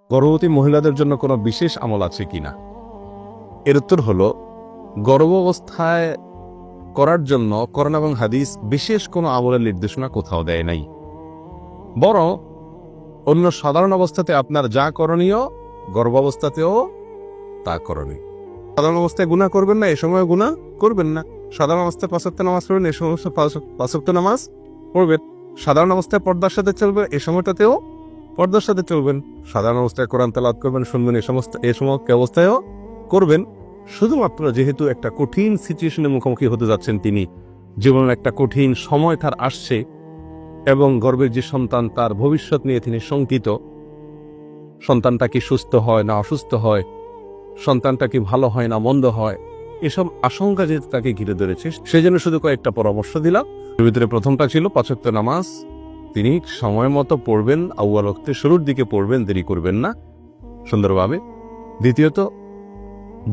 গর্ভবতী মহিলাদের জন্য কোনো বিশেষ আমল আছে কিনা? এর উত্তর হলো, গর্ভাবস্থায় করার জন্য কোরআন এবং হাদিস বিশেষ কোনো আমলের নির্দেশনা কোথাও দেয় নাই। বরং অন্য সাধারণ অবস্থাতে আপনার যা করণীয়, গর্ভাবস্থাতেও তা করণীয়। সাধারণ অবস্থায় গুনাহ করবেন না, এ সময় গুনাহ করবেন না। সাধারণ অবস্থায় 5 ওয়াক্ত নামাজ পড়বেন, এ সময় 5 ওয়াক্ত নামাজ পড়বেন। সাধারণ অবস্থায় পর্দার সাথে চলবেন, এ সময়টাতেও পর্দার সাথে চলবেন। সাধারণ অবস্থায় কোরআন তেলাওয়াত করবেন, শুনবেন, এ সমস্ত অবস্থায়ও করবেন। শুধুমাত্র যেহেতু একটা কঠিন সিচুয়েশনের মুখোমুখি হতে যাচ্ছেন তিনি, জীবনের একটা কঠিন সময় তার আসছে এবং গর্ভের যে সন্তান, তার ভবিষ্যৎ নিয়ে তিনি শঙ্কিত। সন্তানটা কি সুস্থ হয় না অসুস্থ হয়, সন্তানটা কি ভালো হয় না মন্দ হয়, এসব আশঙ্কা যেহেতু তাকে ঘিরে ধরেছে, সেজন্য শুধু কয়েকটা পরামর্শ দিলাম। এর ভিতরে প্রথমটা ছিল 5 ওয়াক্ত নামাজ তিনি সময় মতো পড়বেন, আউয়াল ওয়াক্তে শুরুর দিকে পড়বেন, দেরি করবেন না, সুন্দরভাবে। দ্বিতীয়ত,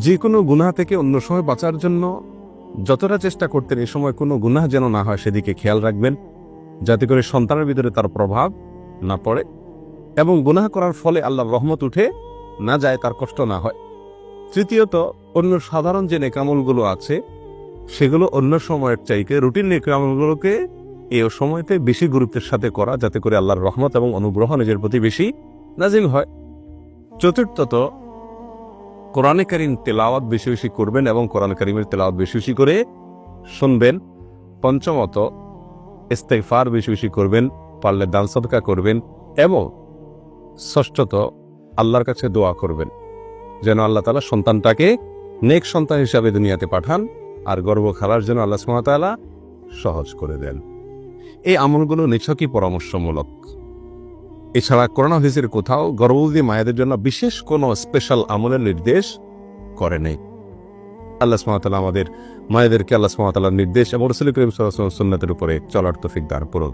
যে কোনো গুনাহ থেকে অন্য সময় বাঁচার জন্য যতটা চেষ্টা করতেন, এই সময় কোনো গুনাহ যেন না হয় সেদিকে খেয়াল রাখবেন, যাতে করে সন্তানের ভিতরে তার প্রভাব না পড়ে এবং গুনাহ করার ফলে আল্লাহর রহমত উঠে না যায়, তার কষ্ট না হয়। তৃতীয়ত, অন্য সাধারণ যে নেকামলগুলো আছে সেগুলো অন্য সময়ের চাইতে, রুটিন নেকামলগুলোকে এই সময়তে বেশি গুরুত্বের সাথে করা, যাতে করে আল্লাহর রহমত এবং অনুগ্রহ নিজের প্রতি বেশি নাজিল হয়। চতুর্থত, কোরআনে কারীম তেলাওয়াত বেশি বেশি করবেন এবং কোরআন কারীমের তেলাওয়াত বেশি বেশি করে শুনবেন। পঞ্চমত, ইস্তেগফার বেশি বেশি করবেন, পারলে দান সদকা করবেন। এবং ষষ্ঠত, আল্লাহর কাছে দোয়া করবেন যেন আল্লাহ তাআলা সন্তানটাকে নেক সন্তান হিসাবে দুনিয়াতে পাঠান আর গর্ভ খালার জন্য আল্লাহ সুবহানাহু ওয়া তাআলা সহজ করে দেন। এই আমলগুলো নিছকই পরামর্শমূলক। এছাড়া কোরআন হাদিসের কোথাও গর্ভবতী মায়েদের জন্য বিশেষ কোনো স্পেশাল আমলের নির্দেশ করে নেই। আল্লাহ সুবহানাহু ওয়া তাআলা আমাদের মায়েদেরকে আল্লাহ সুবহানাহু ওয়া তাআলার নির্দেশ এবং রাসূল করিম সাল্লাল্লাহু আলাইহি ওয়াসাল্লামের সুন্নাতের উপরে চলার তৌফিক দান করুন।